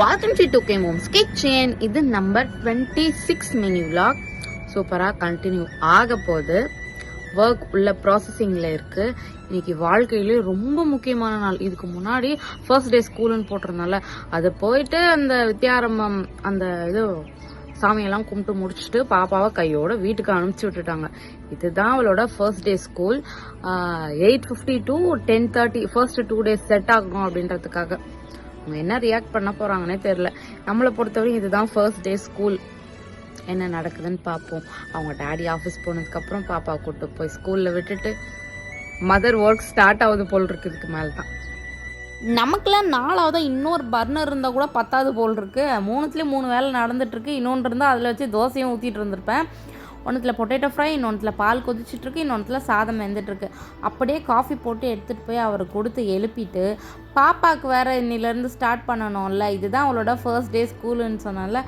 Welcome to 2K Moms Kitchen. இது number 26 mini vlog. சூப்பராக continue ஆக போகுது. ஒர்க் உள்ள ப்ராசஸிங்கில் இருக்குது. இன்னைக்கு வாழ்க்கையிலே ரொம்ப முக்கியமான நாள். இதுக்கு முன்னாடி ஃபர்ஸ்ட் டே ஸ்கூலுன்னு போட்டிருந்தால அதை போயிட்டு அந்த வித்யாரம்பம் அந்த இது சாமியெல்லாம் கும்பிட்டு முடிச்சுட்டு பாப்பாவை கையோட வீட்டுக்கு அனுப்பிச்சி விட்டுட்டாங்க. இதுதான் அவளோட first day school. 8:50 to 10:30 first 2 days set ஆகணும் அப்படின்றதுக்காக. அவங்க என்ன ரியாக்ட் பண்ண போறாங்கன்னே தெரியல. நம்மளை பொறுத்தவரைக்கும் இதுதான் ஃபர்ஸ்ட் டே ஸ்கூல். என்ன நடக்குதுன்னு பார்ப்போம். அவங்க டேடி ஆஃபீஸ் போனதுக்கப்புறம் பாப்பா கூட்டு போய் ஸ்கூலில் விட்டுட்டு மதர் ஒர்க் ஸ்டார்ட் ஆகுது போல் இருக்கு. இதுக்கு மேலே தான் நமக்குலாம் 4வது இன்னொரு பர்னர் இருந்தால் கூட 10வது போல் இருக்கு. 3த்துலேயும் 3 வேலை நடந்துட்டுருக்கு. இன்னொன்று இருந்தால் அதில் வச்சு தோசையும் ஊற்றிட்டு இருந்திருப்பேன். ஒன்றுத்தில் பொட்டேட்டோ ஃப்ரை, இன்னொன்றுத்தில் பால் கொதிச்சிட்ருக்கு, இன்னொன்றுத்தில் சாதம் வெந்துட்டுருக்கு. அப்படியே காஃபி போட்டு எடுத்துகிட்டு போய் அவரை கொடுத்து எழுப்பிட்டு பாப்பாவுக்கு வேறு இன்னிலேருந்து ஸ்டார்ட் பண்ணணும்ல. இதுதான் அவளோட ஃபர்ஸ்ட் டே ஸ்கூலுன்னு சொன்னால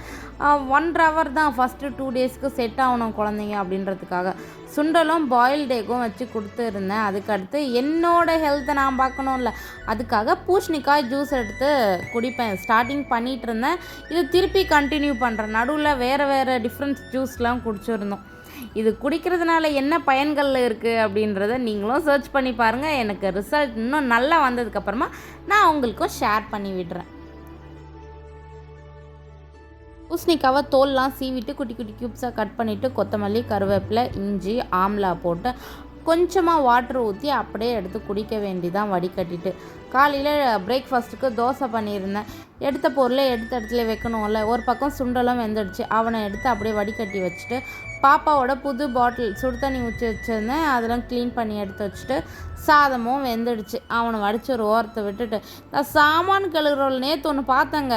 1.5 hour தான் ஃபஸ்ட்டு 2 daysக்கு செட் ஆகணும் குழந்தைங்க அப்படின்றதுக்காக. சுண்டலும் பாயில்டு எக்கும் வச்சு கொடுத்துருந்தேன். அதுக்கடுத்து என்னோடய ஹெல்த்தை நான் பார்க்கணும்ல, அதுக்காக பூசணிக்காய் ஜூஸ் எடுத்து குடிப்பேன். ஸ்டார்டிங் பண்ணிகிட்டு இருந்தேன். இது திருப்பி கண்டினியூ பண்ணுறேன். நடுவில் வேறு டிஃப்ரெண்ட் ஜூஸ்லாம் குடிச்சிருந்தோம். இது குடிக்கிறதுனால என்ன பயன்கள் இருக்குது அப்படின்றத நீங்களும் சர்ச் பண்ணி பாருங்கள். எனக்கு ரிசல்ட் இன்னும் நல்லா வந்ததுக்கப்புறமா நான் உங்களுக்கும் ஷேர் பண்ணி விடுறேன். பூசணிக்காவை தோல்லாம் சீவிட்டு குட்டி குட்டி க்யூப்ஸாக கட் பண்ணிவிட்டு கொத்தமல்லி, கருவேப்பிலை, இஞ்சி, ஆம்லா போட்டு கொஞ்சமாக வாட்டர் ஊற்றி அப்படியே எடுத்து குடிக்க வேண்டிதான் வடிகட்டிட்டு. காலையில் பிரேக்ஃபாஸ்ட்டுக்கு தோசை பண்ணியிருந்தேன். எடுத்த பொருளை எடுத்த இடத்துல வைக்கணும்ல. ஒரு பக்கம் சுண்டெல்லாம் வெந்துடுச்சு. அவனை எடுத்து அப்படியே வடிகட்டி வச்சுட்டு பாப்பாவோட புது பாட்டில் சுடு தண்ணி ஊற்றி வச்சுருந்தேன். அதெல்லாம் க்ளீன் பண்ணி எடுத்து வச்சுட்டு சாதமும் வெந்துடுச்சு. அவனை வடித்து ஒரு ஓரத்தை விட்டுட்டு நான் சாமான் கழுவுறோல் நேற்று ஒன்று பார்த்தேங்க.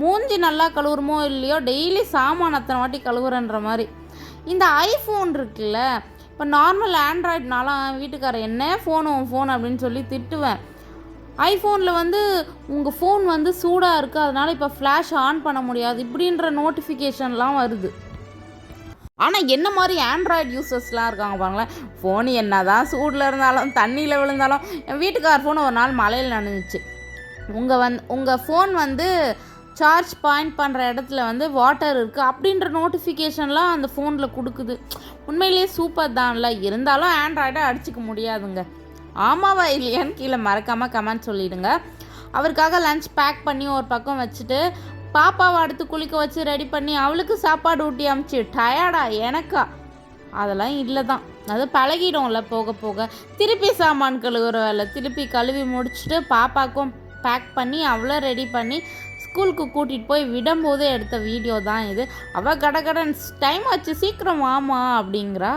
மூஞ்சி நல்லா கழுவுறமோ இல்லையோ டெய்லி சாமான் அத்தனை வாட்டி கழுவுறன்ற மாதிரி. இந்த ஐஃபோன் இருக்குல்ல, இப்போ நார்மல் ஆண்ட்ராய்டுனாலும் வீட்டுக்காரர் என்ன ஃபோன் அப்படின்னு சொல்லி திட்டுவேன். ஐஃபோனில் உங்கள் ஃபோன் சூடாக இருக்குது, அதனால் இப்போ ஃப்ளாஷ் ஆன் பண்ண முடியாது இப்படின்ற நோட்டிஃபிகேஷன்லாம் வருது. ஆனால் என்ன மாதிரி ஆண்ட்ராய்டு யூசர்ஸ்லாம் இருக்காங்க பாருங்களேன். ஃபோன் என்ன தான் சூடில் இருந்தாலும் தண்ணியில் விழுந்தாலும். என் வீட்டுக்கார் ஃபோன் ஒரு நாள் மழையில் நனைஞ்சிச்சு. உங்கள் ஃபோன் சார்ஜ் பாயிண்ட் பண்ணுற இடத்துல வாட்டர் இருக்குது அப்படின்ற நோட்டிஃபிகேஷன்லாம் அந்த ஃபோனில் கொடுக்குது. உண்மையிலேயே சூப்பர் தான்ல. இருந்தாலும் ஆண்ட்ராய்டை அடிச்சிக்க முடியாதுங்க. ஆமாவா இல்லையான்னு கீழே மறக்காமல் கமெண்ட் சொல்லிவிடுங்க. அவருக்காக லஞ்ச் பேக் பண்ணி ஒரு பக்கம் வச்சுட்டு பாப்பாவை அடுத்து குளிக்க வச்சு ரெடி பண்ணி அவளுக்கு சாப்பாடு ஊட்டி அமிச்சு டயர்டா எனக்கா அதெல்லாம் இல்லை தான். அது பழகிடும்ல போக போக. திருப்பி சாமான் கழுவுற வேலை திருப்பி கழுவி முடிச்சுட்டு பாப்பாக்கும் பேக் பண்ணி அவளை ரெடி பண்ணி ஸ்கூலுக்கு கூட்டிகிட்டு போய் விடும்போதே எடுத்த வீடியோ தான் இது. அவள் கடகடன் டைம் ஆச்சு சீக்கிரம் வாமா அப்படிங்கிறா.